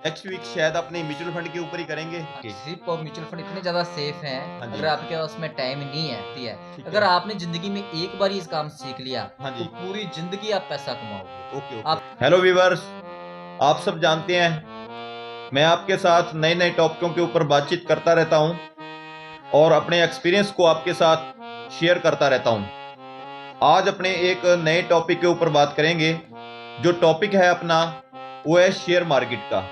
Next week शायद अपने mutual fund के ऊपर ही करेंगे। सिप और म्यूचुअल फंड इतने ज्यादा सेफ हैं। हाँ जी। अगर आपके पास में टाइम नहीं है ठीक अगर है। आपने जिंदगी में एक बार ही इस काम सीख लिया हाँ तो जी। पूरी जिंदगी आप पैसा कमाओगे। ओके आप ओके। हेलो व्यूअर्स, आप सब जानते हैं मैं आपके साथ नए नए टॉपिकों के ऊपर बातचीत करता रहता हूं और अपने एक्सपीरियंस को आपके साथ शेयर करता रहता हूं। आज अपने एक नए टॉपिक के ऊपर बात करेंगे। जो टॉपिक है अपना वो है शेयर मार्केट का।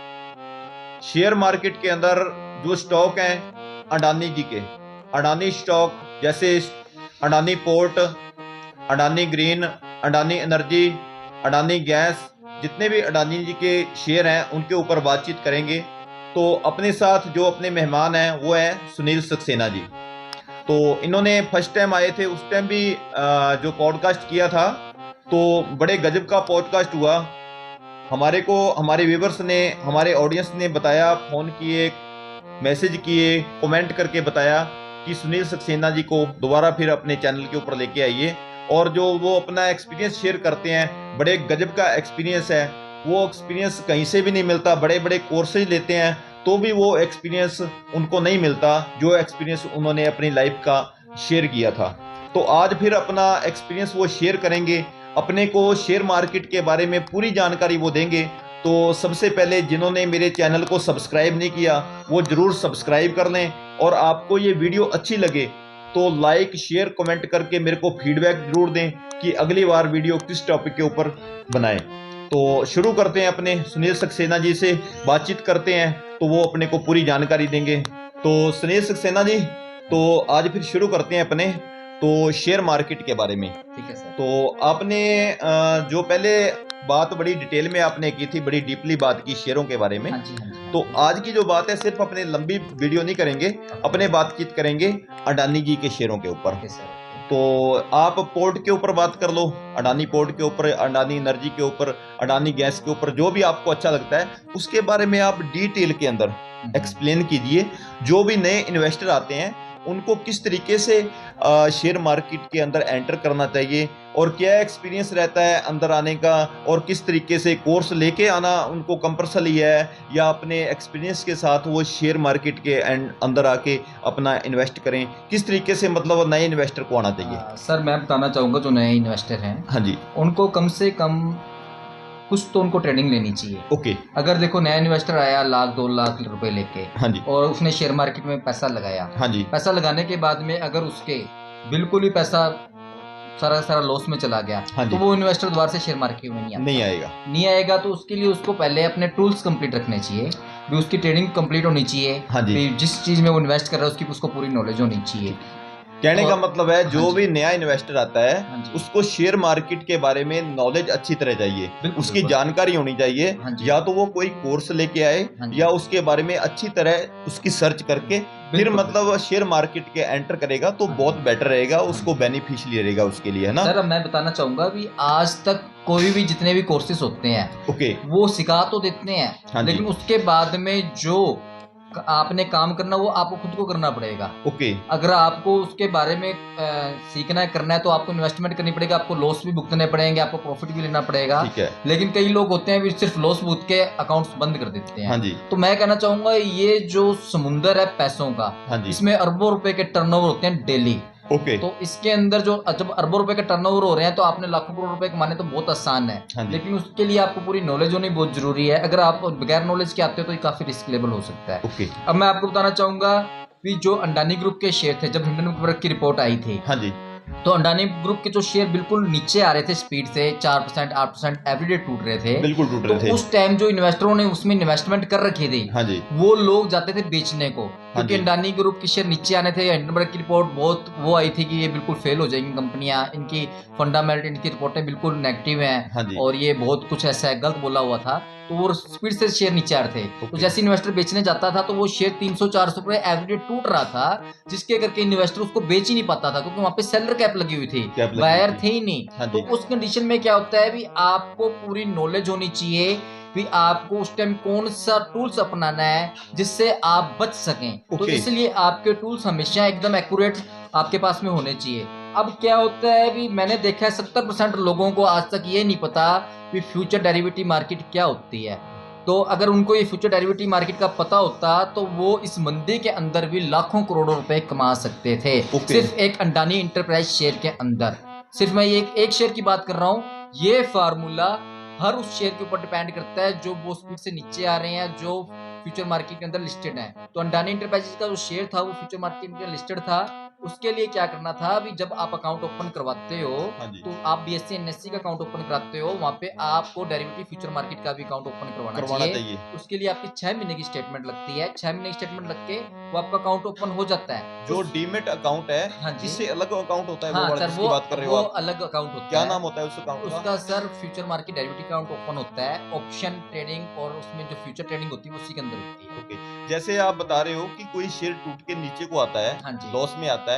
शेयर मार्केट के अंदर जो स्टॉक हैं अडानी जी के, अडानी स्टॉक जैसे Adani port, Adani green, Adani energy, Adani gas, जितने भी अडानी जी के शेयर हैं उनके ऊपर बातचीत करेंगे। तो अपने साथ जो अपने मेहमान हैं वो हैं सुनील सक्सेना जी। तो इन्होंने फर्स्ट टाइम आए थे, उस टाइम भी जो पॉडकास्ट किया था तो बड़े गजब का पॉडकास्ट हुआ। हमारे को हमारे व्यूवर्स ने, हमारे ऑडियंस ने बताया, फ़ोन किए, मैसेज किए, कमेंट करके बताया कि सुनील सक्सेना जी को दोबारा फिर अपने चैनल के ऊपर लेके आइए। और जो वो अपना एक्सपीरियंस शेयर करते हैं, बड़े गजब का एक्सपीरियंस है। वो एक्सपीरियंस कहीं से भी नहीं मिलता। बड़े बड़े कोर्सेज लेते हैं तो भी वो एक्सपीरियंस उनको नहीं मिलता जो एक्सपीरियंस उन्होंने अपनी लाइफ का शेयर किया था। तो आज फिर अपना एक्सपीरियंस वो शेयर करेंगे, अपने को शेयर मार्केट के बारे में पूरी जानकारी वो देंगे। तो सबसे पहले जिन्होंने मेरे चैनल को सब्सक्राइब नहीं किया वो ज़रूर सब्सक्राइब कर लें, और आपको ये वीडियो अच्छी लगे तो लाइक शेयर कमेंट करके मेरे को फीडबैक जरूर दें कि अगली बार वीडियो किस टॉपिक के ऊपर बनाएं। तो शुरू करते हैं, अपने सुनील सक्सेना जी से बातचीत करते हैं तो वो अपने को पूरी जानकारी देंगे। तो सुनील सक्सेना जी, तो आज फिर शुरू करते हैं अपने तो शेयर मार्केट के बारे में। ठीक है सर। तो आपने जो पहले बात बड़ी डिटेल में आपने की थी, बड़ी डीपली बात की शेयरों के बारे में। हाँ जी, हाँ जी, हाँ तो जी। आज की जो बात है सिर्फ अपने लंबी वीडियो नहीं करेंगे, अपने बातचीत करेंगे अडानी जी के शेयरों के ऊपर। Okay sir. तो आप पोर्ट के ऊपर बात कर लो, अडानी पोर्ट के ऊपर, अडानी एनर्जी के ऊपर, अडानी गैस के ऊपर, जो भी आपको अच्छा लगता है उसके बारे में आप डिटेल के अंदर एक्सप्लेन कीजिए। जो भी नए इन्वेस्टर आते हैं उनको किस तरीके से शेयर मार्केट के अंदर एंटर करना चाहिए और क्या एक्सपीरियंस रहता है अंदर आने का, और किस तरीके से कोर्स लेके आना उनको कंपल्सरी है या अपने एक्सपीरियंस के साथ वो शेयर मार्केट के अंदर आके अपना इन्वेस्ट करें। किस तरीके से मतलब नए इन्वेस्टर को आना चाहिए? सर मैं बताना चाहूँगा जो नए इन्वेस्टर हैं हाँ जी। उनको कम से कम कुछ तो उनको ट्रेनिंग लेनी चाहिए। ओके। अगर देखो नया इन्वेस्टर आया लाख 2 लाख रुपए लेके हाँ जी। और उसने शेयर मार्केट में पैसा लगाया। हाँ जी। पैसा लगाने के बाद में अगर उसके बिल्कुल ही पैसा सारा सारा लॉस में चला गया हाँ तो जी। वो इन्वेस्टर दोबारा से शेयर मार्केट में नहीं आएगा। नहीं आएगा। तो उसके लिए उसको पहले अपने टूल्स कंप्लीट रखने चाहिए, भी उसकी ट्रेनिंग कंप्लीट होनी चाहिए। हाँ जी। भी जिस चीज में वो इन्वेस्ट कर रहा है उसकी उसको पूरी नॉलेज होनी चाहिए। कहने का मतलब है जो हाँ भी नया इन्वेस्टर आता हाँ है जी। उसको शेयर मार्केट के बारे में नॉलेज अच्छी तरह चाहिए, बिल्कुल, उसकी बिल्कुल। जानकारी होनी चाहिए। हाँ जी। या तो वो कोई कोर्स लेके आए हाँ जी। या उसके बारे में अच्छी तरह उसकी सर्च करके फिर बिल्कुल, मतलब शेयर मार्केट के एंटर करेगा तो हाँ बहुत जी। बेटर रहेगा, हाँ उसको जी। बेनिफिशियली रहेगा उसके लिए, है ना? सर अब मैं बताना चाहूंगा भी आज तक कोई भी जितने भी कोर्सेज होते हैं ओके। वो सिखा तो देते हैं, हाँ जी। लेकिन उसके बाद में जो आपने काम करना वो आपको खुद को करना पड़ेगा। ओके। अगर आपको उसके बारे में सीखना है, करना है तो आपको इन्वेस्टमेंट करनी पड़ेगी, आपको लॉस भी भुगतने पड़ेंगे, आपको प्रॉफिट भी लेना पड़ेगा। ठीक है। लेकिन कई लोग होते हैं भी सिर्फ लॉस भुगत के अकाउंट्स बंद कर देते हैं। हाँ जी। तो मैं कहना चाहूंगा ये जो समुंदर है पैसों का, हाँ जी। इसमें अरबों रुपए के टर्नओवर होते हैं डेली। ओके। तो इसके अंदर जो जब अरबों रुपए के टर्नओवर हो रहे हैं तो आपने लाखों करोड़ रुपए कमाने तो बहुत आसान है। हाँ जी। लेकिन उसके लिए आपको पूरी नॉलेज होनी बहुत जरूरी है। अगर आप बगैर नॉलेज के आते हो तो ये काफी रिस्क लेवल हो सकता है। ओके। अब मैं आपको बताना चाहूंगा कि जो अंडानी ग्रुप के शेयर थे, जब हिंडनबर्ग ग्रुप की रिपोर्ट आई थी हाँ जी। तो अंडानी ग्रुप के जो शेयर बिल्कुल नीचे आ रहे थे स्पीड से, 4% 8% एवरीडे टूट रहे थे। बिल्कुल टूट रहे तो थे। उस टाइम जो इन्वेस्टरों ने उसमें इन्वेस्टमेंट कर रखी थी हाँ जी। वो लोग जाते थे बेचने को, क्योंकि जी। अंडानी ग्रुप के शेयर नीचे आने थे। हिंडनबर्ग की रिपोर्ट बहुत वो आई थी कि ये बिल्कुल फेल हो जाएंगी कंपनियां, इनकी फंडामेंटल, इनकी रिपोर्टें बिल्कुल नेगेटिव हैं। हाँ जी। और ये बहुत कुछ ऐसा है गलत बोला हुआ था, तो वो स्पीड से शेयर नीचे आ रहे थे। तो जैसे इन्वेस्टर बेचने जाता था तो वो शेयर 300-400 रुपए एवरीडे टूट रहा था, जिसके करके इन्वेस्टर उसको बेच ही नहीं पाता था, क्योंकि वहां पे सेलर कैप लगी हुई थी, बायर थे ही नहीं। हाँ तो जी। उस कंडीशन में क्या होता है भी आपको पूरी नॉलेज होनी चाहिए भी आपको उस टाइम कौन सा टूल्स अपनाना है जिससे आप बच सकें। तो इसलिए आपके टूल्स हमेशा एकदम एक्यूरेट आपके पास में होने चाहिए। अब क्या होता है भी मैंने देखा है 70% लोगों को आज तक ये नहीं पता कि फ्यूचर डेरिवेटिव मार्केट क्या होती है। तो अगर उनको ये फ्यूचर डेरिवेटिव मार्केट का पता होता तो वो इस मंदी के अंदर भी लाखों करोड़ों रुपए कमा सकते थे। सिर्फ एक अंडानी इंटरप्राइज शेयर के अंदर। सिर्फ मैं एक शेयर की बात कर रहा हूँ। ये फार्मूला हर उस शेयर के ऊपर डिपेंड करता है जो वो स्पीड से नीचे आ रहे हैं, जो फ्यूचर मार्केट के अंदर लिस्टेड है। तो अंडानी इंटरप्राइजेज का जो शेयर था वो फ्यूचर मार्केट में लिस्टेड था। उसके लिए क्या करना था, अभी जब आप अकाउंट ओपन करवाते हो तो आप बीएससी एनएससी का अकाउंट ओपन कराते हो, वहां पे आपको डेरिवेटिव फ्यूचर मार्केट का भी अकाउंट ओपन करवाना चाहिए। उसके लिए आपकी 6 महीने की स्टेटमेंट लगती है। 6 महीने की स्टेटमेंट लग के वो आपका अकाउंट ओपन हो जाता है। जो डीमेट अकाउंट है, हाँ जी, इससे अलग अकाउंट होता है। हाँ वो सर, जिसकी बात कर रहे हो वो आप, अलग अकाउंट होता है। क्या नाम होता है उस अकाउंट का? उसका sir future market derivative account open होता है। ऑप्शन ट्रेडिंग और उसमें जो फ्यूचर ट्रेडिंग होती है उसी के अंदर होती है। ओके, जैसे आप बता रहे हो कि कोई शेयर टूट के नीचे को आता है, हाँ जी, लॉस में आता है,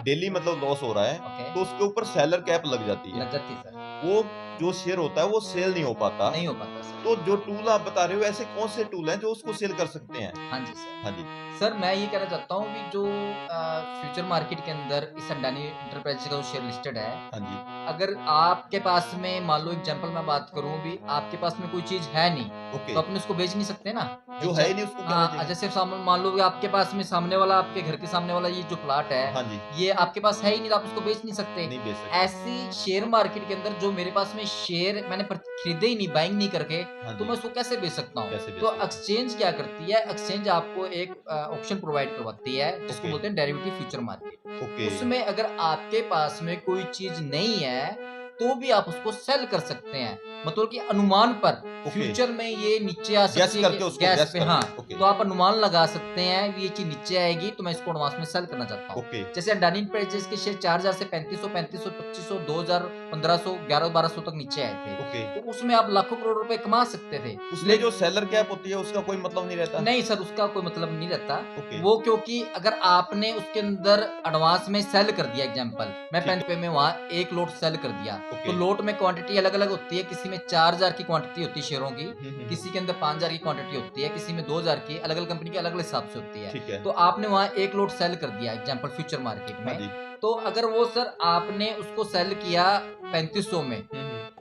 डेली मतलब लॉस हो रहा है, तो उसके ऊपर सेलर कैप लग जाती है। लग जाती है सर। वो जो शेयर होता है वो सेल नहीं हो पाता। नहीं हो पाता सर। तो जो टूल आप बता रहे हो, ऐसे कौन से टूल हैं जो उसको सेल कर सकते हैं? हाँ जी सर। हाँ जी सर मैं ये कहना चाहता हूँ कि जो फ्यूचर मार्केट के अंदर इस अंडानी इंटरप्राइजेज का जो शेयर लिस्टेड है, हाँ जी, अगर आपके पास में मान लो एग्जांपल मैं बात करूं भी, आपके पास में कोई चीज है नहीं, ओके, तो अपने उसको बेच नहीं सकते ना। जो है ही नहीं उसको क्या हाँ, बेचेंगे? जैसे मान लो कि आपके पास में सामने वाला, आपके घर के सामने वाला ये जो प्लाट है, हाँ जी, ये आपके पास है ही नहीं, तो आप उसको बेच नहीं सकते। नहीं बेच सकते। ऐसी शेयर मार्केट के अंदर जो मेरे पास में शेयर मैंने खरीदे ही नहीं, बाइंग नहीं करके, हाँ तो जी, मैं उसको कैसे बेच सकता हूँ? कैसे बेच तो सकते हैं? एक्सचेंज क्या करती है, एक्सचेंज आपको एक ऑप्शन प्रोवाइड करवाती है जिसको ओके, बोलते हैं डेरिवेटिव फ्यूचर मार्केट। ओके, उसमें अगर आपके पास में कोई चीज नहीं है तो भी आप उसको सेल कर सकते हैं। मतलब कि अनुमान पर ओके, फ्यूचर में ये नीचे आ गैस सकती है करके उसको गैस गैस पे। करके, हाँ, ओके, तो आप अनुमान लगा सकते हैं कि ये चीज नीचे आएगी तो मैं इसको एडवांस में सेल करना चाहता हूँ। ओके, जैसे अडानी इंटरप्राइजेज के शेयर 4000 से 3500, 3500, 2500, 2000, 1500, 1100, 1200 तक नीचे आए थे। ओके। तो उसमें आप लाखों करोड़ रुपए कमा सकते थे। उसमें जो सेलर कैप होती है उसका कोई मतलब नहीं रहता? नहीं सर, उसका कोई मतलब नहीं रहता। ओके, वो क्योंकि अगर आपने उसके अंदर एडवांस में सेल कर दिया, एग्जांपल मैं ठीक है। 5 रुपए में वहां एक लोट सेल कर दिया, ओके, तो लोट में क्वांटिटी अलग अलग होती है। किसी में 4000 की क्वांटिटी होती है शेयरों की, किसी हम्म, के अंदर 5000 की क्वांटिटी होती है, किसी में 2000 की। अलग अलग कंपनी के अलग अलग हिसाब से होती है। ठीक है। तो आपने वहां एक लोट सेल कर दिया एग्जाम्पल फ्यूचर मार्केट हाँ में, जी, तो अगर वो सर आपने उसको सेल किया 3500 में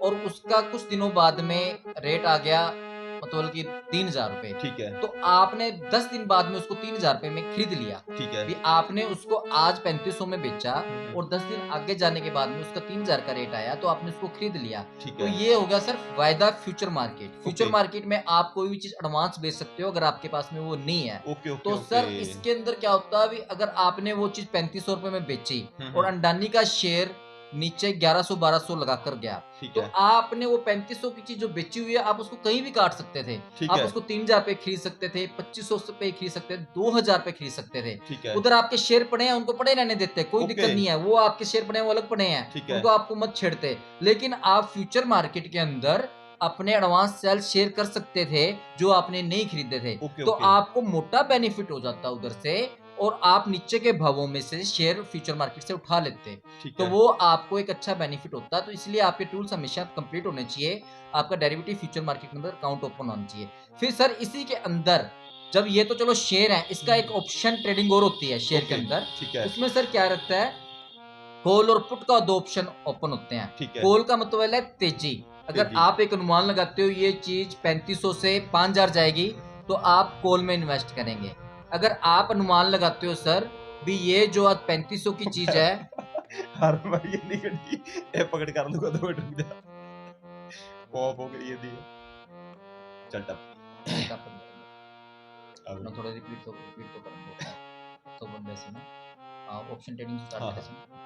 और उसका कुछ दिनों बाद में रेट आ गया मतलब कि 3000 रुपए, ठीक है, तो आपने 10 दिन बाद में उसको 3000 रुपए में खरीद लिया। ठीक है। भी आपने उसको आज 3500 में बेचा और 10 दिन आगे जाने के बाद में उसका 3000 का रेट आया तो आपने उसको खरीद लिया। ठीक तो है। ये हो गया सर फायदा future market. Future okay, market में आप कोई भी चीज एडवांस बेच सकते हो अगर आपके पास में वो नहीं है। ओके, ओके, तो ओके। सर इसके अंदर क्या होता है, अगर आपने वो चीज 3500 रुपए में बेची और अंडानी का शेयर नीचे 1100 1200 लगा कर गया, ठीक तो है, आपने वो 3500 की चीज जो बेची हुई है आप उसको कहीं भी काट सकते थे। ठीक आप है, उसको 3000 पे खरीद सकते थे, 2500 पे खरीद सकते थे, 2000 पे खरीद सकते थे। ठीक है। उधर आपके शेयर पड़े हैं, उनको पड़े रहने देते, कोई ओके, दिक्कत नहीं है। वो आपके शेयर पड़े हैं, वो अलग पड़े हैं, ठीक है। उनको आपको मत छेड़ते। लेकिन आप फ्यूचर मार्केट के अंदर अपने एडवांस सेल शेयर कर सकते थे जो आपने नहीं खरीदे थे। ओके, तो ओके, आपको मोटा बेनिफिट हो जाता उधर से और आप नीचे के भावों में से शेयर फ्यूचर मार्केट से उठा लेते। ठीक तो है। वो आपको एक अच्छा बेनिफिट होता है। तो इसलिए आपके टूल्स हमेशा कंप्लीट होने चाहिए। आपका डेरिवेटिव फ्यूचर मार्केट के अंदर अकाउंट ओपन होना चाहिए। फिर सर इसी के अंदर जब ये तो चलो शेयर है, इसका एक ऑप्शन ट्रेडिंग और होती है शेयर के ओके, अंदर। ठीक है, उसमें सर क्या रहता है, कॉल और पुट का 2 ऑप्शन ओपन होते हैं। ठीक है। कॉल का मतलब है तेजी। अगर तेजी, आप एक अनुमान लगाते हो ये चीज 3500 से 5000 जाएगी तो आप कॉल में इन्वेस्ट करेंगे। अगर आप अनुमान लगाते हो सर भी ये जो आज 3500 की चीज है, हर बार ये नहीं कटी, ए पकड़ कर लूंगा 2 मिनट रुक जा। ऑफ हो गई ये दी। चल टप। अब मैं थोड़ा रिपीट तो करेंगे तो बंदे से ना ऑप्शन ट्रेडिंग स्टार्ट हाँ, करें।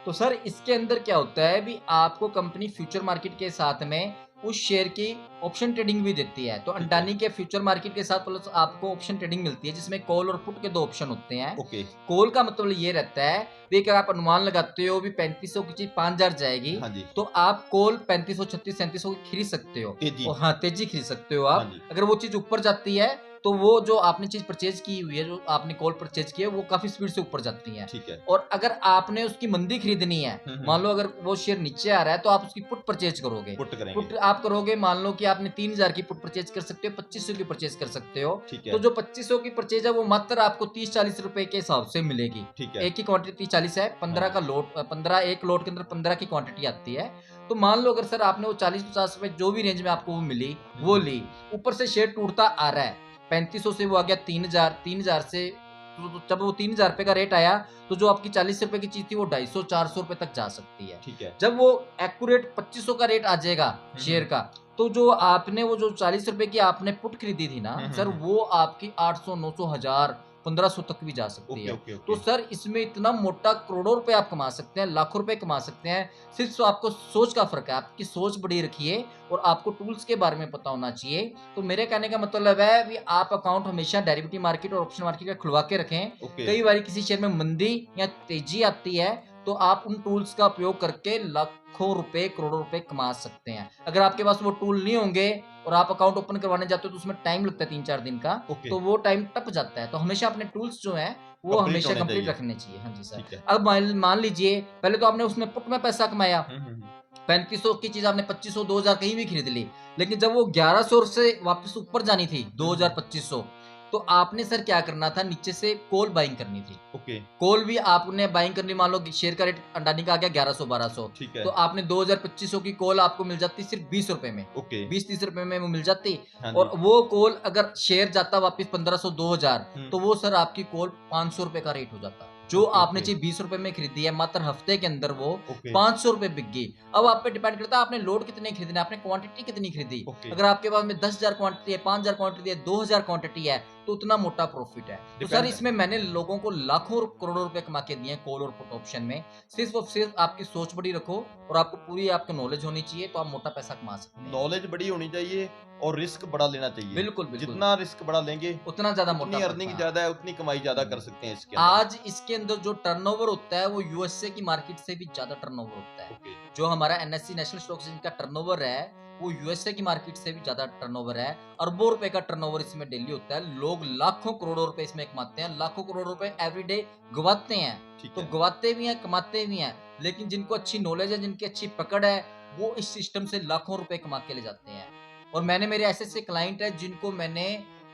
तो सर इसके अंदर क्या होता है भी आपको कंपनी फ्यूचर मार्केट के साथ में उस शेयर की ऑप्शन ट्रेडिंग भी देती है। तो ठीक है। अंडानी के फ्यूचर मार्केट के साथ प्लस आपको ऑप्शन ट्रेडिंग मिलती है जिसमें कॉल और पुट के 2 ऑप्शन होते हैं। ओके, कॉल का मतलब ये रहता है भी अगर आप अनुमान लगाते हो भी 3500 की चीज 5000 जाएगी, हाँ जी, तो आप कॉल 3500 36 3700 की खरीद सकते हो। तेजी, और हाँ, तेजी खरीद सकते हो हाँ आप। जी, अगर वो चीज ऊपर जाती है तो वो जो आपने चीज परचेज की हुई है, जो आपने कॉल परचेज की है, वो काफी स्पीड से ऊपर जाती है। ठीक है। और अगर आपने उसकी मंदी खरीदनी है, मान लो अगर वो शेयर नीचे आ रहा है तो आप उसकी पुट परचेज करोगे। पुट पुट करेंगे, आप करोगे, मान लो कि आपने 3000 की पुट परचेज कर सकते हो, 2500 की परचेज कर सकते हो। ठीक है, तो जो 2500 की परचेज है वो मात्र आपको 30-40 रुपए के हिसाब से मिलेगी। ठीक है, एक की क्वांटिटी 40 है, 15 हाँ का लोट, 15 एक लोट के अंदर 15 की क्वांटिटी आती है। तो मान लो अगर सर आपने वो 40-50 रुपए जो भी रेंज में आपको वो मिली वो ली, ऊपर से शेयर टूटता आ रहा है, 3500 से वो आ गया 3000 से, तो जब वो 3000 रुपए का रेट आया तो जो आपकी 40 रुपए की चीज थी वो 250-400 रुपए तक जा सकती है। ठीक है। जब वो एक्यूरेट 2500 का रेट आ जाएगा शेयर का, तो जो आपने वो जो 40 रुपए की आपने पुट खरीदी थी ना सर, वो आपकी 800, 900, 1000, 1500 तक भी जा सकती ओके है। ओके तो ओके। सर इसमें इतना मोटा करोड़ों रुपए आप कमा सकते हैं, लाखों रुपए कमा सकते हैं। सिर्फ तो आपको सोच का फर्क है, आपकी सोच बड़ी रखिए और आपको टूल्स के बारे में पता होना चाहिए। तो मेरे कहने का मतलब है कि आप अकाउंट हमेशा डेरिवेटिव मार्केट और ऑप्शन मार्केट का खुलवा के रखें। ओके। कई बार किसी शेयर में मंदी या तेजी आती है तो आप उन टूल्स का उपयोग करके लाखों रुपए, करोड़ों रुपए कमा सकते हैं। अगर आपके पास वो टूल नहीं होंगे और आप अकाउंट ओपन करवाने जाते हो तो उसमें टाइम लगता है 3-4 दिन का, ओके। तो वो टाइम टप जाता है। तो हमेशा अपने टूल्स जो हैं वो कंप्लीट हमेशा होने कंप्लीट चाहिए। रखने चाहिए। हाँ जी सर। ठीक है। अब मान लीजिए पहले तो आपने उसमें पुट में पैसा कमाया, हम्म। 3500 की चीज आपने 2500, 2000 कहीं भी खरीद ली, लेकिन जब वो 1100 से वापस ऊपर जानी थी 2000, 2500, तो आपने सर क्या करना था, नीचे से कॉल बाइंग करनी थी। ओके। कॉल भी आपने बाइंग करनी, मान लो कि शेयर का रेट अंडानी का आ गया 1100-1200, ठीक है। तो आपने 2000-2500 की कॉल आपको मिल जाती सिर्फ 20 रुपए में, ओके। 20-30 रुपए में वो मिल जाती। हाँ और जी। वो कॉल अगर शेयर जाता वापस 1500-2000, हम्म। तो वो सर आपकी कॉल 500 रुपए का रेट हो जाता। जो ओके आपने ओके चीज 20 रुपए में खरीदी है, मात्र हफ्ते के अंदर वो ओके 500 रुपए बिक गई। अब आप पे डिपेंड करता है आपने लोड कितने खरीदने, आपने क्वांटिटी कितनी खरीदी। ओके। अगर आपके पास में 10,000 क्वांटिटी है, 5,000 क्वांटिटी है, 2,000 क्वांटिटी है, तो उतना मोटा प्रॉफिट है। तो सर डिपेंड। इसमें मैंने लोगों को लाखों करोड़ों रुपए कमा के दिए हैं कॉल और पुट ऑप्शन में। सिर्फ और सिर्फ आपकी सोच बड़ी रखो और आपको पूरी आपकी नॉलेज होनी चाहिए, तो आप मोटा पैसा कमा सकते हैं। नॉलेज बड़ी होनी चाहिए और रिस्क बड़ा लेना चाहिए। बिल्कुल बिल्कुल, जितना रिस्क बड़ा लेंगे उतना ज्यादा मोटा उतनी अर्निंग पैसा। ज्यादा है, उतनी कमाई ज्यादा कर सकते हैं इसके अंदर। आज इसके अंदर जो टर्नओवर होता है वो यूएसए की मार्केट से भी ज्यादा टर्नओवर होता है। ओके। जो हमारा एनएससी नेशनल स्टॉक एक्सचेंज का टर्नओवर है वो यूएसए की मार्केट से भी ज्यादा टर्नओवर है। अरबों रुपए का टर्नओवर इसमें डेली होता है। लोग लाखों करोड़ों रुपए इसमें कमाते हैं, लाखों करोड़ रुपए एवरीडे गवाते हैं। ठीक तो है। गवाते भी हैं, कमाते भी हैं, लेकिन जिनको अच्छी नॉलेज है, जिनकी अच्छी पकड़ है, वो इस सिस्टम से लाखों रुपए कमा के ले जाते हैं। और मैंने मेरे ऐसे ऐसे क्लाइंट है जिनको मैंने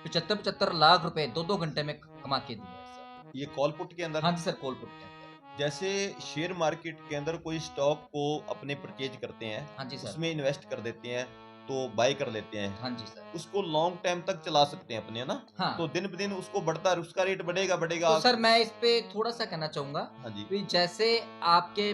75-75 लाख रुपए 2-2 घंटे में कमा के दिए हैं सर। ये कॉल पुट के अंदर हाँ जी सर, कॉल पुट के अंदर। जैसे शेयर मार्केट के अंदर कोई स्टॉक को अपने परचेज करते हैं, हाँ जी सर। उसमें इन्वेस्ट कर देते हैं, तो बाय कर लेते हैं, हाँ जी सर। उसको लॉन्ग टाइम तक चला सकते हैं अपने, है ना? हाँ। तो दिन ब दिन उसको बढ़ता है, उसका रेट बढ़ेगा बढ़ेगा। तो सर मैं इस पे थोड़ा सा कहना चाहूंगा हाँ जी। कि जैसे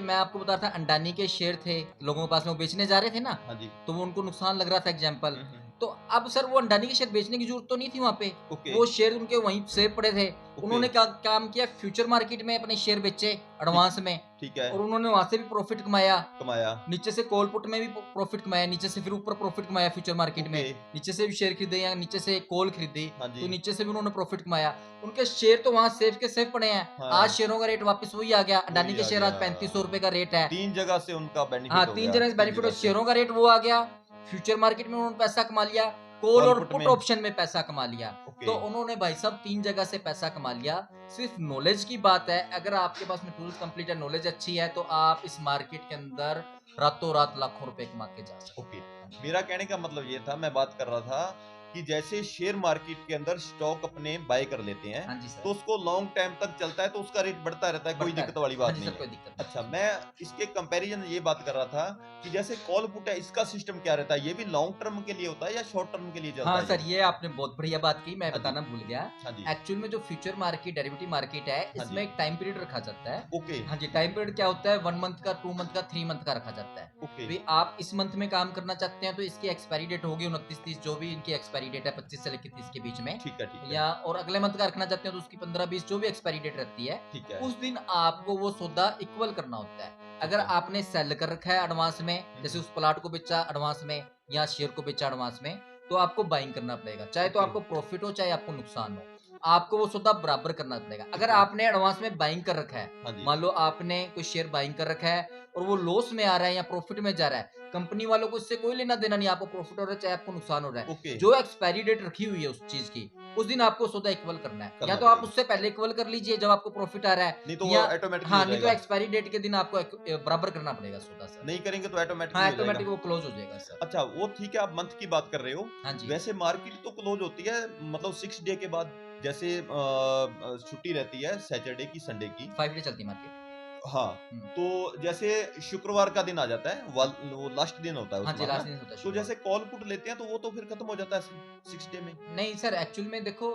मैं आपको बता रहा था अंडानी के शेयर थे लोगों के पास में, वो बेचने जा रहे थे ना, हाँ जी। तो वो उनको नुकसान लग रहा था एग्जाम्पल। हम्म। तो अब सर वो अंडानी के शेयर बेचने की जरूरत तो नहीं थी वहां पे, ओके वो शेयर उनके वहीं सेव पड़े थे। ओके। उन्होंने क्या काम किया, फ्यूचर मार्केट में अपने शेयर बेचे एडवांस में, ठीक है। और उन्होंने वहां से भी प्रॉफिट कमाया। कमाया। नीचे से कॉल पुट में भी प्रॉफिट कमाया, नीचे से फिर ऊपर प्रॉफिट कमाया फ्यूचर मार्केट में, ओके। नीचे से भी शेयर खरीदे या नीचे से कॉल खरीदी, हाँ तो जी। नीचे से भी उन्होंने प्रॉफिट कमाया। उनके शेयर तो वहां सेफ के सेफ पड़े हैं। हाँ। आज शेयरों का रेट वापस वही आ गया, अडानी वही के आ शेयर आज गया। 3500 रुपए का रेट है। 3 जगह से उनका बेनिफिट हाँ, हो 3 गया, जगह से 3 बेनिफिट, जगह से। शेयरों का रेट वो आ गया, फ्यूचर मार्केट में उन्होंने पैसा कमा लिया, कॉल कॉल और पुट पुट में। ऑप्शन में पैसा कमा लिया। ओके। तो उन्होंने भाई साहब 3 जगह से पैसा कमा लिया। सिर्फ नॉलेज की बात है, अगर आपके पास में टूल्स कंप्लीट है, नॉलेज अच्छी है, तो आप इस मार्केट के अंदर रातों रात लाखों रुपए कमा के जा सकते ओके। हैं। मेरा कहने का मतलब ये था, मैं बात कर रहा था कि जैसे शेयर मार्केट के अंदर स्टॉक अपने बाय कर लेते हैं, हाँ जी सर। तो उसको लॉन्ग टाइम तक चलता है, तो उसका रेट बढ़ता रहता है, कोई बढ़ता है। दिक्कत वाली हाँ बात जी नहीं सर, कोई है। दिक्कत नहीं। अच्छा, मैं इसके कंपैरिजन ये बात कर रहा था कि जैसे कॉल पुट है, इसका सिस्टम क्या रहता है? ये भी लॉन्ग टर्म के लिए होता है या शॉर्ट टर्म के लिए चलता हाँ है सर, ये आपने बहुत बढ़िया बात की, मैं हाँ जी। बताना भूल गया। हाँ जी। एक्चुअल में जो फ्यूचर मार्केट, डेरिवेटिव मार्केट है, हाँ इसमें जी। एक टाइम पीरियड रखा जाता है। ओके हाँ जी, टाइम पीरियड क्या होता है, 1 मंथ का, 2 मंथ का, 3 मंथ का रखा जाता है। ओके। भाई आप इस मंथ में काम करना चाहते हैं तो इसकी एक्सपायरी डेट होगी 29-30, जो भी इनकी एक्सपायरी डेट है 25 से लेकर 30 के बीच में, ठीक है। या और अगले मंथ का रखना चाहते हैं तो उसकी 15-20 जो भी एक्सपायरी डेट रहती है, ठीक है। उस दिन आपको वो सौदा इक्वल करना होता है। अगर है। आपने सेल कर रखा है एडवांस में, जैसे उस प्लाट को बेचा एडवांस में या शेयर को बेचा एडवांस में, तो आपको बाइंग करना पड़ेगा, चाहे तो ओके। आपको प्रॉफिट हो चाहे आपको नुकसान हो, आपको वो सौदा बराबर करना पड़ेगा। अगर ओके। आपने एडवांस में बाइंग कर रखा है, हाँ जी। मान लो आपने कोई शेयर बाइंग कर रखा है और वो लॉस में आ रहा है या प्रॉफिट में जा रहा है, कंपनी वालों को इससे कोई लेना देना नहीं, आपको प्रॉफिट हो रहा है चाहे आपको नुकसान हो रहा है। ओके। जो एक्सपायरी डेट रखी हुई है उस चीज की, उस दिन आपको सौदा इक्वल करना है, करना या तो आप पड़ेगा। उससे पहले इक्वल कर लीजिए जब आपको प्रॉफिट आ रहा है, नहीं तो वो या ऑटोमेटिकली हाँ, हो नहीं तो जाएगा। एक्सपायरी डेट के दिन आपको बराबर करना पड़ेगा सौदा सर। नहीं करेंगे तो हाँ, ऑटोमेटिकली हो ऑटोमेटिक जाएगा। वो क्लोज हो जाएगा सर। अच्छा, वो ठीक है, आप मंथ की बात कर रहे हो। हाँ जी। वैसे मार्केट तो क्लोज होती है मतलब 6 डे के बाद, जैसे छुट्टी रहती है सैटरडे की, संडे की। 5 डे चलती है मार्केट। हाँ, तो जैसे शुक्रवार का दिन आ जाता है, वो लास्ट दिन होता है हाँ जी, उसका, लास्ट है दिन ना? होता है तो शुक्रवार। जैसे कॉल पुट लेते हैं तो वो तो फिर खत्म हो जाता है 6 डे में। नहीं सर, एक्चुअल में देखो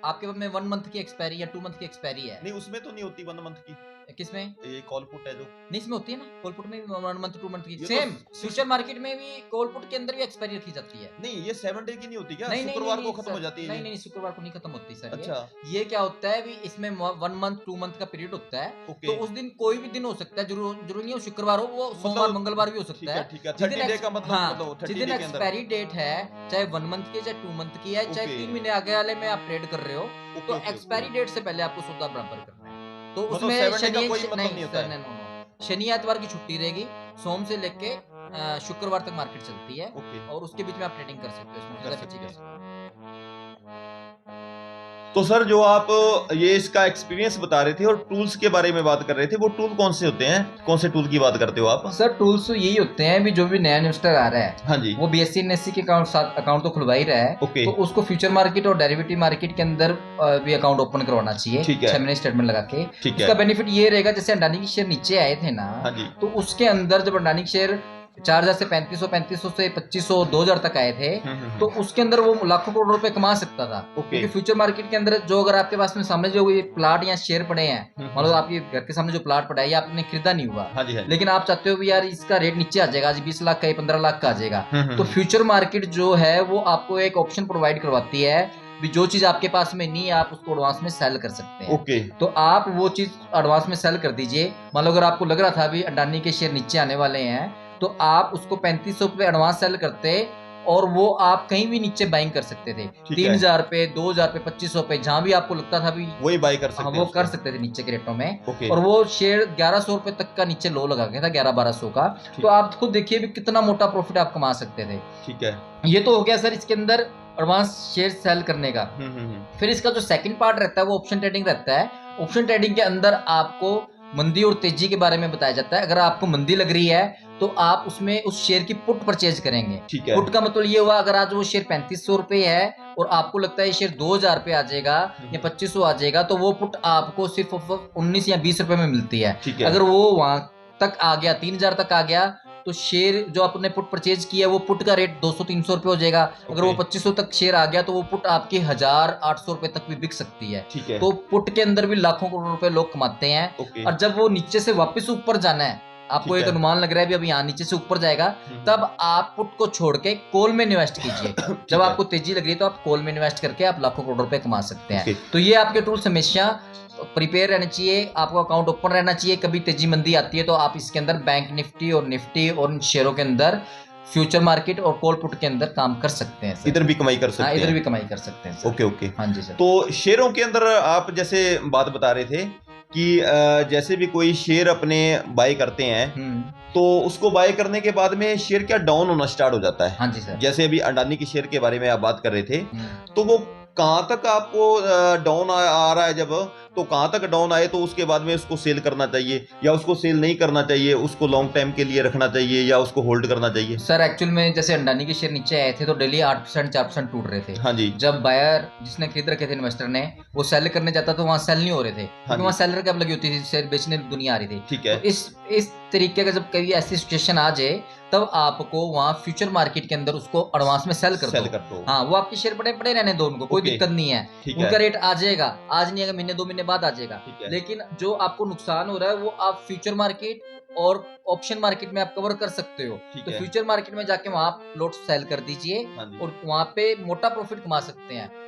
आपके में 1 मंथ की एक्सपायरी या 2 मंथ की एक्सपायरी है। नहीं, उसमें तो नहीं होती 1 मंथ की, किसमें? ये कॉल पुट है जो। नहीं, इसमें होती है ना, कॉल पुट में भी 1 मंथ 2 मंथ की ये तो सेम। 6 फ्यूचर मार्केट में भी कॉल पुट के अंदर भी एक्सपायरी रखी जाती है। नहीं, ये 7 डे की नहीं होती क्या? नहीं, नहीं, नहीं, शुक्रवार को नहीं खत्म हो सर, जाती है नहीं, ये? नहीं, शुक्रवार को नहीं खत्म होती सर ये। अच्छा, ये क्या होता है भी इसमें 1 मंथ 2 मंथ का पीरियड होता है, ओके। तो उस दिन कोई भी दिन हो सकता है, जरूरी नहीं हो शुक्रवार हो, वो सोमवार मतलब मंगलवार भी हो सकता है। ठीक है, जिस दिन 30 डे का मतलब, हाँ, मतलब जिस 30 दिन डे के अंदर। एक्सपायरी डेट है, चाहे 1 मंथ की है, चाहे 2 मंथ की है, चाहे ओके, 3 महीने आगे वाले में आप ट्रेड कर रहे हो, ओके, तो ओके, ओके। एक्सपायरी डेट से पहले आपको सौदा बराबर करना है। तो मतलब उसमें 7 डे का शनि कोई मतलब नहीं नहीं होता सर, है? नो, नो, शनि एतवार की छुट्टी रहेगी, सोम से लेके शुक्रवार तक मार्केट चलती है, ओके, और उसके बीच में आप ट्रेडिंग कर सकते हो, इसमें कर ज्यादा सकते बची कर हैं। सकते हो। तो सर, जो आप ये इसका एक्सपीरियंस बता रहे थे और टूल्स के बारे में बात कर रहे थे, वो टूल कौन से होते हैं? कौन से टूल की बात करते हो आप? सर टूल्स तो यही होते हैं भी, जो भी नया इन्वेस्टर आ रहा है, हाँ जी, वो बीएससी एनएससी के अकाउंट तो खुलवा ही रहा है, ओके, तो उसको फ्यूचर मार्केट और डेरिवेटिव मार्केट के अंदर भी अकाउंट ओपन करवाना चाहिए, ठीक है, 6 महीने स्टेटमेंट लगा के। ठीक है। उसका बेनिफिट ये रहेगा, जैसे अडानी के शेयर नीचे आए थे ना, हाँ जी, तो उसके अंदर जब अडानी के शेयर 4000 से 3500, 3500 से 2500, 2000 तक आए थे, तो उसके अंदर वो लाखों करोड़ रुपए कमा सकता था, ओके, क्योंकि फ्यूचर मार्केट के अंदर जो, अगर आपके पास में सामने जो ये प्लाट या शेयर पड़े हैं, मान लो आपके घर के सामने जो प्लाट पड़ा है, ये आपने खरीदा नहीं हुआ, हाँ जी, हाँ जी, लेकिन आप चाहते हो भी यार इसका रेट नीचे आ जाएगा, आज 20 लाख का 15 लाख का आ जाएगा, तो हम्म, फ्यूचर मार्केट जो है वो आपको एक ऑप्शन प्रोवाइड करवाती है भी, जो चीज आपके पास में नहीं है आप उसको एडवांस में सेल कर सकते हैं। ओके, तो आप वो चीज एडवांस में सेल कर दीजिए। मान लो अगर आपको लग रहा था भी अडानी के शेयर नीचे आने वाले हैं, तो आप उसको 3500 पे एडवांस सेल करते, और वो आप कहीं भी नीचे बाइंग कर सकते थे, ठीक है, 3000 पे, 2000 पे, 2500 पे, जहां भी आपको लगता था भी वही बाय कर हाँ सकते वो हैं कर उसको। सकते थे नीचे के रेटों में। ओके, और वो शेयर 1100 रुपए तक का नीचे लो लगा गया था, 1100-1200 का। ठीक, तो आप खुद देखिए भी कितना मोटा प्रॉफिट आप कमा सकते थे। ठीक है, ये तो हो गया सर इसके अंदर एडवांस शेयर सेल करने का। फिर इसका जो सेकंड पार्ट रहता है वो ऑप्शन ट्रेडिंग रहता है। ऑप्शन ट्रेडिंग के अंदर आपको मंदी और तेजी के बारे में बताया जाता है। अगर आपको मंदी लग रही है तो आप उसमें उस शेयर की पुट परचेज करेंगे। ठीक है, पुट का मतलब ये हुआ, अगर आज वो शेयर 3500 रुपए है और आपको लगता है ये शेयर 2000 पे आ जाएगा या 2500 आ जाएगा, तो वो पुट आपको सिर्फ 19 या 20 रुपए में मिलती है। ठीक है, अगर वो वहां तक आ गया, 3000 तक आ गया, तो शेयर जो आपने पुट परचेज किया वो पुट का रेट 200-300 रुपए हो जाएगा। अगर वो 2500 तक शेयर आ गया तो वो पुट आपकी 1800 रुपए तक भी बिक सकती है। ठीक है, तो पुट के अंदर भी लाखों करोड़ रुपए लोग कमाते हैं। ओके, और जब वो नीचे से वापस ऊपर जाना है, आपको ठीक एक है, अनुमान लग रहा है भी अभी यहाँ नीचे से ऊपर जाएगा, तब आप पुट को छोड़ के कॉल में इन्वेस्ट कीजिए। ठीक जब है, आपको तेजी लग रही है तो आप कॉल में इन्वेस्ट करके आप लाखों करोड़ रुपए कमा सकते हैं। ओके, तो ये आपके टूल्स हमेशा प्रिपेयर रहने चाहिए, आपको अकाउंट ओपन रहना चाहिए। कभी तेजी मंदी आती है तो आप इसके अंदर बैंक निफ्टी और निफ्टी और इन शेयरों के अंदर फ्यूचर मार्केट और कॉल पुट के अंदर काम कर सकते हैं सर। इधर भी कमाई कर हाँ, सकते इधर हैं। भी कमाई कर सकते हैं सर। ओके, ओके, हाँ जी सर। तो शेयरों के अंदर आप जैसे बात बता रहे थे कि जैसे भी कोई शेयर अपने बाय करते हैं तो उसको बाय करने के बाद में शेयर क्या डाउन होना स्टार्ट हो जाता है। हाँ जी सर। जैसे अभी अडानी की शेयर के बारे में आप बात कर रहे थे, तो वो कहां तक आपको डाउन आ रहा है, जब तो कहां तक डाउन आए तो उसके बाद में उसको सेल करना चाहिए या उसको सेल नहीं करना चाहिए, उसको लॉन्ग टाइम के लिए रखना चाहिए या उसको होल्ड करना चाहिए? सर एक्चुअल में जैसे अडानी के शेयर नीचे आए थे तो डेली 8% 4% टूट रहे थे। हाँ जी, जब बायर जिसने खरीद रखे थे इन्वेस्टर ने, वो सेल करने जाता तो वहां सेल नहीं हो रहे थे, क्योंकि वहां सेलर कैप लगी होती थी, शेयर बेचने दुनिया आ रही थी। ठीक है, तो इस तरीके का जब कभी ऐसी सिचुएशन आ जाए तब आपको वहां फ्यूचर मार्केट के अंदर उसको एडवांस में सेल कर दो। हाँ, वो आपके शेयर बड़े बड़े रहने दो, उनको कोई दिक्कत नहीं है। उनका रेट आ जाएगा, आज नहीं आएगा, महीने 2 महीने बाद आ जाएगा। लेकिन जो आपको नुकसान हो रहा है वो आप फ्यूचर मार्केट और ऑप्शन मार्केट में आप कवर कर सकते हो। तो फ्यूचर मार्केट में जाके वहां आप लॉट सेल कर दीजिए और वहां पे मोटा प्रॉफिट कमा सकते हैं।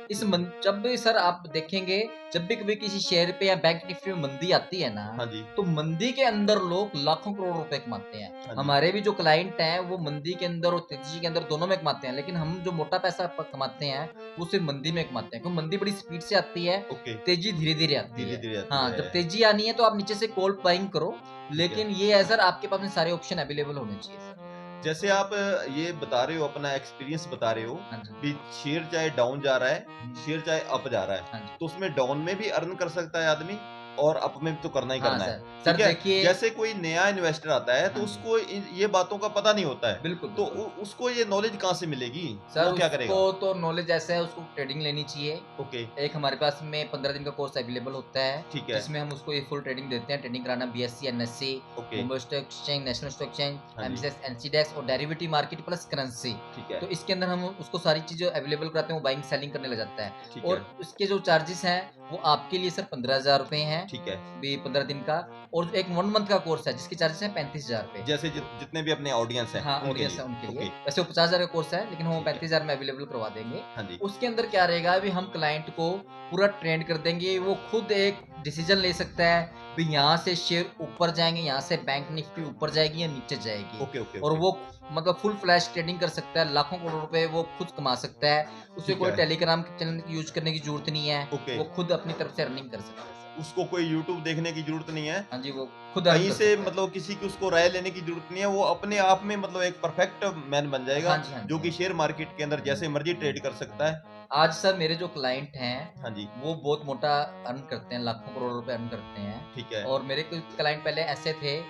जब भी सर आप देखेंगे, जब भी कभी किसी शेयर पे या बैंक निफ्टी में मंदी आती है ना, तो मंदी के अंदर लोग लाखों करोड़ रुपए कमाते हैं। हमारे भी जो क्लाइंट हैं वो मंदी के अंदर और तेजी के अंदर दोनों में कमाते हैं, लेकिन हम जो मोटा पैसा कमाते हैं वो सिर्फ मंदी में कमाते हैं, क्योंकि मंदी बड़ी स्पीड से आती है, तेजी धीरे धीरे आती है। हाँ, जब तेजी आनी है तो आप नीचे से कॉल बाइंग करो, लेकिन ये है सर आपके पास में सारे ऑप्शन अवेलेबल होने चाहिए सर। जैसे आप ये बता रहे हो, अपना एक्सपीरियंस बता रहे हो कि शेयर चाहे डाउन जा रहा है, शेयर चाहे अप जा रहा है, तो उसमें डाउन में भी अर्न कर सकता है आदमी और अप में तो करना ही हाँ करना सर। है। सर ठीक है, देखिए, जैसे कोई नया इन्वेस्टर आता है तो हाँ जी, उसको ये बातों का पता नहीं होता है, बिल्कुल, तो बिल्कुल। उसको ये नॉलेज कहाँ से मिलेगी, सर वो क्या उसको करेगा? तो नॉलेज ऐसा है, उसको ट्रेडिंग लेनी चाहिए। ओके। एक हमारे पास में 15 दिन का कोर्स अवेलेबल होता है, ठीक है। जिसमें हम उसको ये फुल ट्रेडिंग देते हैं। ट्रेडिंग कराना BSc, NSC, okay. Mumbai stock exchange, national stock exchange, हाँ जी। एमसीएक्स, एनसीडेक्स और डेरिवेटिव मार्केट प्लस करेंसी। ठीक है। तो इसके अंदर हम उसको सारी चीज़ें अवेलेबल कराते हैं, वो बाइंग सेलिंग करने लग जाता है। ठीक है। और उसके जो चार्जेस हैं, वो आपके लिए सर 15,000 रुपए हैं, ठीक है। भी 15 दिन का। और एक 1 मंथ का कोर्स है, जिसके चार्जेस हैं 35,000 रुपए। जैसे जितने भी अपने ऑडियंस हैं हाँ, उनके ऑडियंस लिए। है उनके लिए। ओके। वैसे वो 50,000 का कोर्स है, लेकिन हम वो ठीक है। 35,000 में अवेलेबल करवा देंगे। हाँ जी। उसके अंदर क्या रहेगा, अभी हम क्लाइंट को पूरा ट्रेंड कर देंगे, वो खुद एक डिसीजन ले सकता है, भी यहाँ से शेयर ऊपर जाएँगे, यहाँ से बैंक निफ्टी ऊपर जाएगी या नीचे जाएगी। ओके, ओके, और ओके। वो मतलब फुल फ्लैश ट्रेडिंग कर सकता है, लाखों करोड़ रुपए वो खुद कमा सकता है। उसे ठीक कोई है। टेलीग्राम चैनल यूज़ करने की ज़रूरत नहीं है, ओके। वो खुद अपनी तरफ से अर्निंग कर सकता है सर। उसको कोई यूट्यूब देखने की ज़रूरत नहीं है, हाँ जी, वो खुद अर्न कहीं कर से सकता है। मतलब किसी की उसको राय लेने की ज़रूरत नहीं है, वो अपने आप में मतलब एक परफेक्ट मैन बन जाएगा, हाँ जी, हाँ जी, जो हाँ कि जी। शेयर मार्केट के अंदर जैसे मर्ज़ी ट्रेड कर सकता है। आज सर मेरे जो क्लाइंट हैं, हाँ जी। वो बहुत मोटा अर्न करते हैं, लाखों करोड़ रुपए अर्न करते हैं। ठीक है। और मेरे कुछ क्लाइंट पहले ऐसे थे,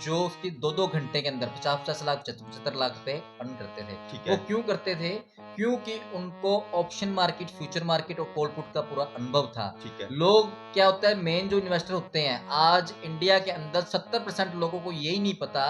जो उसकी 2-2 घंटे के अंदर 50-50 लाख, 75 लाख रुपए अर्न करते थे। ठीक वो है। क्यों करते थे? क्योंकि उनको ऑप्शन मार्केट, फ्यूचर मार्केट और कॉल पुट का पूरा अनुभव था। ठीक है। लोग क्या होता है, मेन जो इन्वेस्टर होते हैं, आज इंडिया के अंदर 70% लोगों को यही नहीं पता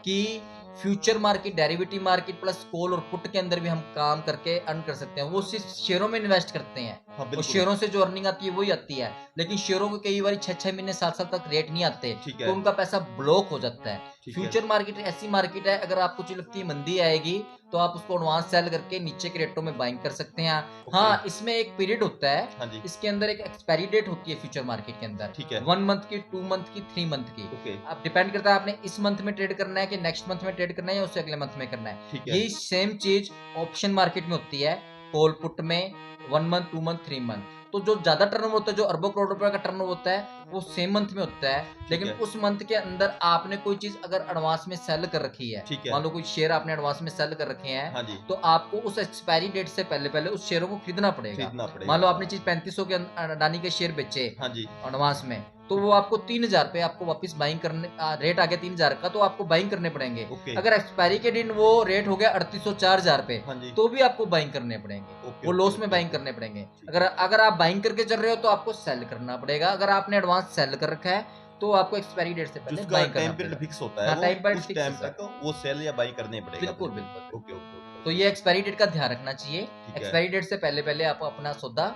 कि future market, derivative market plus call और पुट के अंदर भी हम काम करके अर्न कर सकते हैं। वो सिर्फ शेयरों में इन्वेस्ट करते हैं, हाँ, और बिल्कुल। शेयरों से जो अर्निंग आती है वही आती है। लेकिन शेयरों को कई बार 6-6 महीने, 7 साल तक रेट नहीं आते, ठीक तो है। उनका पैसा ब्लॉक हो जाता है। ठीक है। फ्यूचर मार्केट ऐसी मार्केट है, अगर आपको जो लगती है मंदी आएगी, तो आप उसको एडवांस सेल करके नीचे के रेटों में बाइंग कर सकते हैं। ओके। हाँ, इसमें एक पीरियड होता है, हाँ जी। इसके अंदर एक एक्सपायरी डेट होती है फ्यूचर मार्केट के अंदर, ठीक है। 1 मंथ की, 2 मंथ की, 3 मंथ की। ओके। अब डिपेंड करता है आपने इस मंथ में ट्रेड करना है कि नेक्स्ट मंथ में ट्रेड करना है या उससे अगले मंथ में करना है। ठीक है। यही सेम चीज ऑप्शन मार्केट में होती है, कॉल पुट में 1 मंथ, 2 मंथ, 3 मंथ। तो जो ज्यादा टर्नओवर होता है, जो अरबों करोड़ रुपए का टर्नओवर होता है, वो सेम मंथ में होता है। लेकिन है। उस मंथ के अंदर आपने कोई चीज अगर एडवांस में सेल कर रखी है, ठीक है। मान लो कोई शेयर आपने एडवांस में सेल कर रखे हैं, हाँ जी। तो आपको उस एक्सपायरी डेट से पहले पहले उस शेयरों को खरीदना पड़ेगा। खरीदना मान पड़ेगा। लो आपने चीज 3500 के अडानी के शेयर बेचे हाँ जी। एडवांस में, तो वो आपको 3,000 पे आपको वापस बाइंग करने, रेट आ गया 3,000 का, तो आपको बाइंग करने पड़ेंगे। ओके। अगर एक्सपायरी के दिन वो रेट हो गया 3,800, 4,000 पे, हाँ जी। तो भी आपको बाइंग करने पड़ेंगे। ओके, वो ओके, लॉस में ओके, बाइंग ओके। करने पड़ेंगे। ठीक अगर है। अगर आप बाइंग करके चल रहे हो, तो आपको सेल करना पड़ेगा। अगर आपने एडवांस सेल कर रखा है, तो आपको एक्सपायरी डेट से पहले जिसका बाइंग करना टाइम पीरियड पड़ेगा। फिक्स होता है, हाँ, वो टाइम पीरियड उस फिक्स है टाइम सर। तक वो सेल या बाई करने पड़ेगा बिल्कुल, अपने बिल्कुल, को। बिल्कुल। ओके, ओके, ओके, तो ओके। ये एक्सपायरी डेट का ध्यान रखना चाहिए। ठीक है। एक्सपायरी डेट से पहले पहले आप अपना सौदा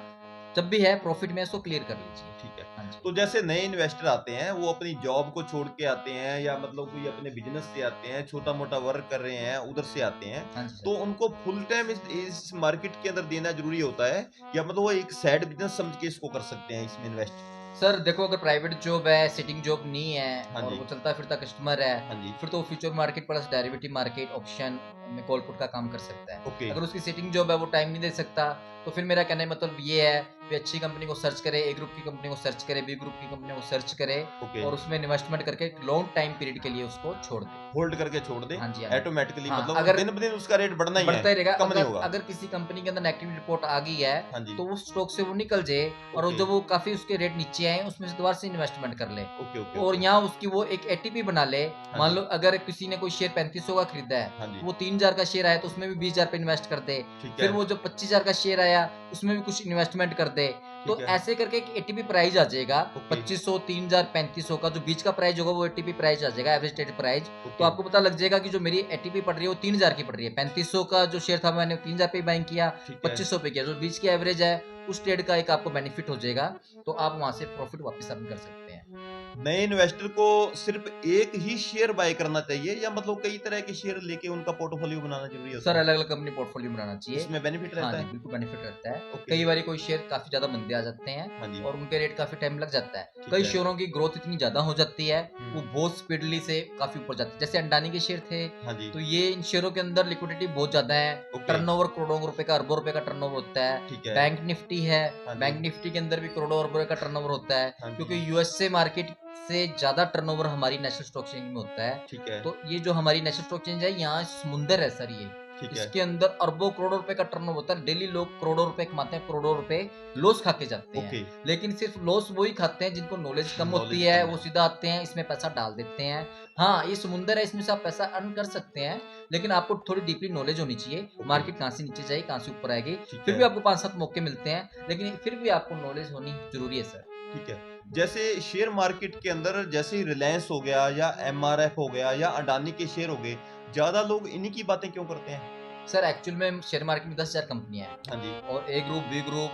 जब भी है प्रॉफिट में, इसको क्लियर कर लीजिए। ठीक है। हाँ जी। तो जैसे नए इन्वेस्टर आते हैं, वो अपनी जॉब को छोड़ के आते हैं या मतलब कोई अपने बिजनेस से आते हैं, छोटा-मोटा वर्क कर रहे हैं, उधर से आते हैं, हाँ जी सर। तो उनको फुल टाइम इस मार्केट के अंदर देना ज़रूरी होता है या मतलब वो एक साइड बिजनेस समझ के इसको कर सकते हैं इसमें इन्वेस्ट? सर देखो, अगर प्राइवेट जॉब है, सिटिंग जॉब नहीं है, हाँ और जी। वो चलता फिरता कस्टमर है, हाँ जी। फिर तो future market plus derivative market option में कॉल पुट का काम कर सकता है। ओके। अगर उसकी सिटिंग जॉब है, वो टाइम नहीं दे सकता, तो फिर मेरा कहने का मतलब ये है कि अच्छी कंपनी को सर्च करे, ए ग्रुप की कंपनी को सर्च करे, बी ग्रुप की कंपनी को सर्च करे, ओके। और उसमें इन्वेस्टमेंट करके लॉन्ग टाइम पीरियड के लिए उसको छोड़ दे। होल्ड करके छोड़ दें, हाँ जी, हाँ जी। ऑटोमैटिकली हाँ, मतलब अगर दिन-ब-दिन उसका रेट बढ़ना ही बढ़ता ही है, रहेगा। कम नहीं अगर होगा। अगर किसी कंपनी के अंदर नेगेटिव रिपोर्ट आ गई है, हाँ जी। तो उस स्टॉक से वो निकल जाए, और ओके। जब वो काफी उसके रेट नीचे आए, उसमें से दोबारा से इन्वेस्टमेंट कर ले। ओके, ओके, और ओके। यहाँ उसकी वो एक एटीपी बना ले। हाँ मान जी। लो अगर किसी ने कोई शेयर 3500 का खरीदा है, हाँ जी। तो वो 3,000 का शेयर आया, तो उसमें भी 20,000 पे इन्वेस्ट कर दे। ठीक फिर है। वो जो 25,000 का शेयर आया, उसमें भी कुछ इन्वेस्टमेंट कर दे। तो ठीक है। ऐसे करके एक एटीपी प्राइस आ जाएगा, ओके। 2500, 3,000, 3500 का जो बीच का प्राइस होगा, वो एटीपी प्राइस आ जाएगा, एवरेज ट्रेड प्राइस। तो ओके। आपको पता लग जाएगा कि जो मेरी एटीपी पड़ रही है, वो 3,000 की पड़ रही है। 3500 का जो शेयर था, मैंने 3,000 पे बाइंग किया, ठीक है। 2500 पे किया, जो बीच की एवरेज है, उस ट्रेड का एक आपको बेनिफिट हो जाएगा, तो आप वहां से प्रॉफिट वापस अर्न कर सकते हैं। नए इन्वेस्टर को सिर्फ एक ही शेयर बाय करना चाहिए या मतलब कई तरह के शेयर लेके उनका पोर्टफोलियो बनाना जरूरी होता सर है? अलग अलग कंपनी पोर्टफोलियो बनाना चाहिए। इसमें बेनिफिट हाँ रहता जी, है? बिल्कुल बेनिफिट रहता है। ओके। कई बार कोई शेयर काफी ज्यादा मंदे आ जाते हैं, हाँ जी। और उनके रेट काफी टाइम लग जाता है। ठीक कई है। शेयरों की ग्रोथ इतनी ज्यादा हो जाती है, वो हम्म। बहुत स्पीडली से काफी ऊपर जाते हैं। जैसे अंडानी के शेयर थे, हाँ जी। तो ये इन शेयरों के अंदर लिक्विडिटी बहुत ज्यादा है। ओके। टर्नओवर करोड़ों रुपए का, अरबों रुपए का टर्नओवर होता है। ठीक है। बैंक निफ्टी है, हाँ जी। बैंक निफ्टी के अंदर भी करोड़ों अरबों का टर्नओवर होता है, हाँ जी। क्योंकि यूएसए मार्केट से ज्यादा टर्नओवर हमारी नेशनल स्टॉक एक्सचेंज में होता है। ठीक है। तो ये जो हमारी नेशनल स्टॉक एक्सचेंज है, यहाँ समुंदर है सर ये। ठीक है। इसके अंदर अरबों करोड़ों रुपए का टर्नओवर होता है। डेली लोग करोड़ों रुपए कमाते हैं, करोड़ों रुपए लॉस खा के जाते ओके। हैं। लेकिन सिर्फ लॉस वही खाते हैं जिनको नॉलेज कम होती नॉलेज है, कम वो है। सीधा आते हैं, इसमें पैसा डाल देते हैं। हाँ, ये समुंदर है, इसमें से आप पैसा अर्न कर सकते हैं, लेकिन आपको थोड़ी डीपली नॉलेज होनी चाहिए। ओके। मार्केट कहाँ से नीचे जाएगी, कहाँ से ऊपर आएगी। ठीक फिर है। भी आपको 5-7 मौके मिलते हैं, लेकिन फिर भी आपको नॉलेज होनी ज़रूरी है सर। ठीक है। जैसे शेयर मार्केट के अंदर जैसे रिलायंस हो गया या एमआरएफ हो गया या अडानी के शेयर हो गए, ज़्यादा लोग इन्हीं की बातें क्यों करते हैं? सर एक्चुअल में शेयर मार्केट में 10,000 कंपनियां हैं हाँ जी। और A group, B group,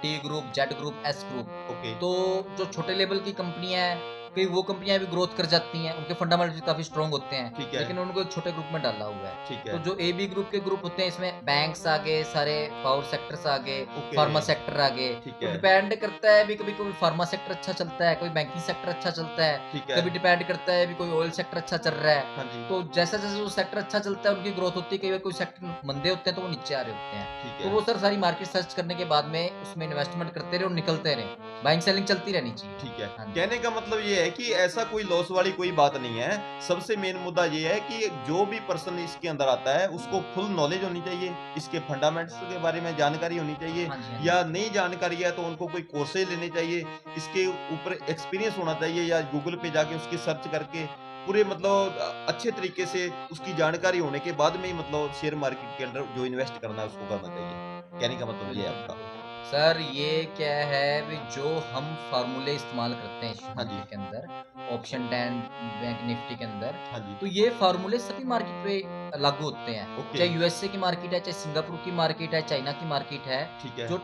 T group, Z group, S group. Okay. तो जो छोटे लेवल की कंपनियां हैं, कई वो कंपनियां भी ग्रोथ कर जाती हैं, उनके फंडामेंटल काफी स्ट्रांग होते हैं, ठीक है। लेकिन उनको एक छोटे ग्रुप में डाला हुआ है। ठीक तो है। जो ए बी ग्रुप के ग्रुप होते हैं, इसमें बैंक्स आ गए, सारे पावर सेक्टर्स आ गए, ओके। फार्मा सेक्टर आ गए। ठीक तो है। डिपेंड करता है भी, कभी कभी फार्मा सेक्टर अच्छा चलता है, कभी बैंकिंग सेक्टर अच्छा चलता है, ठीक है। कभी डिपेंड करता है भी कोई ऑयल सेक्टर अच्छा चल रहा है। हाँ जी। तो जैसा जैसा जो सेक्टर अच्छा चलता है उनकी ग्रोथ होती है, कई बार कोई सेक्टर मंदे होते हैं तो वो नीचे आ रहे होते हैं। ठीक तो है। वो सर सारी मार्केट सर्च करने के बाद में उसमें इन्वेस्टमेंट करते रहे और निकलते रहे, बाइंग सेलिंग चलती रहनी चाहिए। ठीक है। हाँ जी। कहने का मतलब ये है कि ऐसा कोई लॉस वाली कोई बात नहीं है। सबसे मेन मुद्दा ये है कि जो भी पर्सन इसके अंदर आता है उसको फुल नॉलेज होनी चाहिए, इसके फंडामेंट्स के बारे में जानकारी होनी चाहिए, हाँ जी, हाँ जी। या नई जानकारी है तो उनको कोई कोर्सेज लेने चाहिए, इसके ऊपर एक्सपीरियंस होना चाहिए, या गूगल पे जाके उसकी सर्च करके पूरे मतलब अच्छे तरीके से उसकी जानकारी होने के बाद में ही मतलब शेयर मार्केट के अंदर जो इन्वेस्ट करना है उसको करना चाहिए। कहने का मतलब ये है बिल्कुल, आपका। बिल्कुल। सर ये क्या है भी, जो हम फ़ॉर्मूले इस्तेमाल करते हैं शेयर हाँ जी। मार्केट के अंदर, ऑप्शन एंड बैंक निफ्टी के अंदर, हाँ जी। तो ये फ़ॉर्मूले सभी मार्केट पे लागू होते हैं। ओके। चाहे यूएसए की मार्केट है, चाहे सिंगापुर की मार्केट है, चाइना की मार्केट है। ठीक है। जो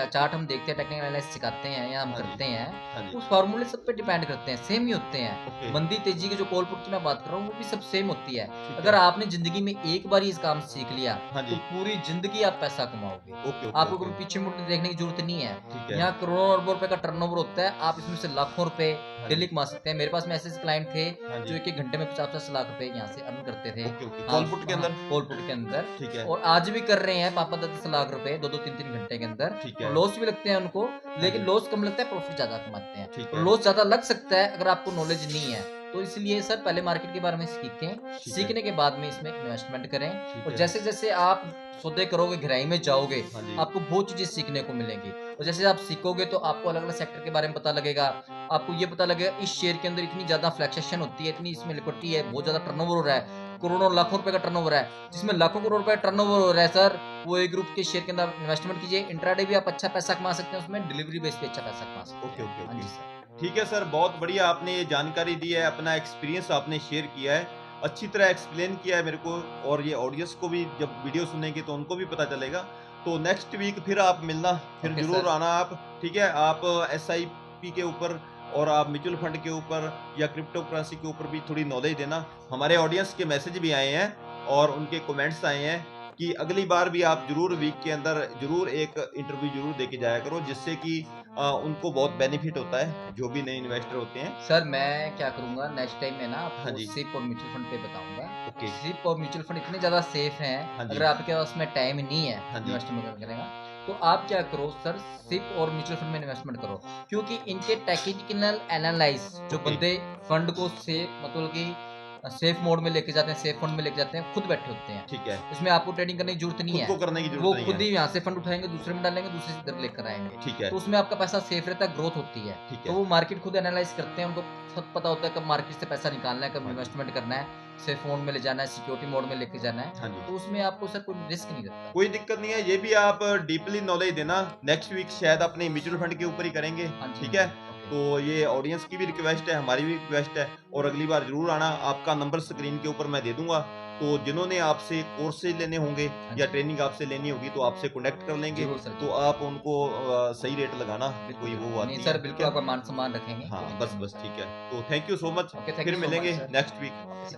चार्ट हम देखते हैं, टेक्निकल एनालिसिस सिखाते हैं या हम हाँ जी। करते हैं, हाँ जी। तो फ़ॉर्मूले सब पे डिपेंड करते हैं, सेम ही होते हैं। ओके। मंदी, तेज़ी की जो कॉल पुट की मैं बात कर रहा हूँ, वो भी सब सेम होती है। ठीक अगर है। आपने ज़िंदगी में एक बार ही इस काम सीख लिया, हाँ तो जी। पूरी ज़िंदगी आप पैसा कमाओगे। ओके, ओके, आपको ओके। कभी पीछे मुड़ के देखने की ज़रूरत नहीं है। ठीक है। यहाँ करोड़ों अरबों रुपए का टर्नओवर होता है, आप इसमें से लाखों रुपए हाँ डेली जी। कमा सकते हैं। मेरे पास में ऐसे क्लाइंट थे हाँ जो जी। 1-1 घंटे में 50-50 लाख रुपए यहाँ से अर्न करते थे। Okay, okay. हाँ, कॉल पुट के हाँ, अंदर? कॉल पुट के अंदर। ठीक है। और आज भी कर रहे हैं 5-5, 10-10 लाख रुपए 2-2, 3-3 घंटे के अंदर। ठीक और है। लॉस भी लगते हैं उनको, लेकिन जी। लॉस कम लगता है, प्रॉफिट ज़्यादा कमाते हैं। ठीक और है। लॉस ज़्यादा लग सकता है अगर आपको नॉलेज नहीं है। तो इसलिए सर पहले मार्केट के बारे में सीखें, ठीक है। सीखने के बाद में इसमें इन्वेस्टमेंट करें। ठीक और है। जैसे-जैसे आप सौदे करोगे, गहराई में जाओगे, हाँ जी। आपको बहुत चीज़ें सीखने को मिलेंगी। और जैसे आप सीखोगे तो आपको अलग-अलग सेक्टर के बारे में पता लगेगा। आपको ये पता लगेगा इस शेयर के अंदर इतनी ज़्यादा फ्लक्चुएशन होती है, इतनी इसमें लिक्विडिटी है, बहुत ज़्यादा टर्नओवर हो रहा है, करोड़ों लाखों रुपए का टर्नओवर है। जिसमें लाखों करोड़ रुपए का टर्नओवर हो रहा है सर, वो ए ग्रुप के शेयर के अंदर इन्वेस्टमेंट कीजिए। इंट्राडे भी आप अच्छा पैसा कमा सकते हैं उसमें, डिलीवरी बेस पे अच्छा पैसा कमा सकते ओके, हैं। ओके, हाँ जी ओके। सर। ठीक है सर, बहुत बढ़िया आपने ये जानकारी दी है, अपना एक्सपीरियंस आपने शेयर किया है। अच्छी तरह एक्सप्लेन किया है मेरे को, और ये ऑडियंस को भी जब वीडियो सुनेंगे तो उनको भी पता चलेगा। तो नेक्स्ट वीक फिर आप मिलना, फिर ओके ज़रूर सर। आना आप, ठीक है? आप एसआईपी के ऊपर और आप म्यूचुअल फंड के ऊपर या क्रिप्टो करेंसी के ऊपर भी थोड़ी नॉलेज देना। हमारे ऑडियंस के मैसेज भी आए हैं और उनके कमेंट्स आए हैं कि अगली बार भी आप ज़रूर वीक के अंदर ज़रूर एक इंटरव्यू ज़रूर दे के जाया करो, जिससे कि उनको बहुत बेनिफिट होता है, जो भी नए इन्वेस्टर होते हैं। सर मैं क्या करूँगा नेक्स्ट टाइम में ना हाँ आपको जी। सिप और म्यूचुअल फंड पे बताऊँगा। ओके। सिप और म्यूचुअल फंड इतने ज़्यादा सेफ हैं, हाँ जी। अगर आपके पास में टाइम नहीं है हाँ जी। इन्वेस्टमेंट करने का, तो आप क्या करो सर, सिप और म्यूचुअल फंड में इन्वेस्टमेंट करो। क्योंकि इनके टेक्निकल एनालाइज़ जो ओके। बंदे फंड को सेफ मतलब कि सेफ मोड में लेके जाते हैं, सेफ फंड में लेके जाते हैं, खुद बैठे होते हैं। ठीक है। इसमें आपको ट्रेडिंग करने की ज़रूरत नहीं खुद है। को करने की वो ज़रूरत नहीं खुद ही है। यहाँ से फंड उठाएँगे, दूसरे में डालेंगे, दूसरे से इधर लेकर आएँगे। ठीक है। तो उसमें आपका पैसा सेफ रहता है, ग्रोथ होती है। ठीक तो है। वो मार्केट खुद एनालाइज़ करते हैं, उनको सब पता होता है कब मार्केट से पैसा निकालना है, कब हाँ जी। इन्वेस्टमेंट करना है, सेफ मोड में ले जाना है, सिक्योरिटी मोड में लेके जाना है। हाँ जी। तो उसमें आपको सर कोई रिस्क नहीं रहता। कोई दिक्कत नहीं है, ये भी आप डीपली नॉलेज देना। नेक्स्ट वीक शायद अपने म्यूचुअल फंड के ऊपर ही करेंगे, हाँ जी, ठीक हाँ है? जी। ओके। तो ये ऑडियंस की भी रिक्वेस्ट है, हमारी भी रिक्वेस्ट है, और अगली बार ज़रूर आना। आपका नंबर स्क्रीन के ऊपर मैं दे दूँगा, तो जिन्होंने आपसे कोर्सेज़ लेने होंगे हाँ या जी। ट्रेनिंग आपसे लेनी होगी तो आपसे कॉन्टैक्ट कर लेंगे, ज़रूर सर, तो ज़रूर। आप उनको सही रेट लगाना, बिल्कुल, कोई वो बिल्कुल। बात नहीं नहीं सर, है, ठीक बिल्कुल है? आपका मान-सम्मान रखेंगे, कोई हाँ, दिक्कत बस, नहीं। बस ठीक है। तो thank you so much, okay, thank फिर यू सो मच मिलेंगे sir. Next week. Okay sir.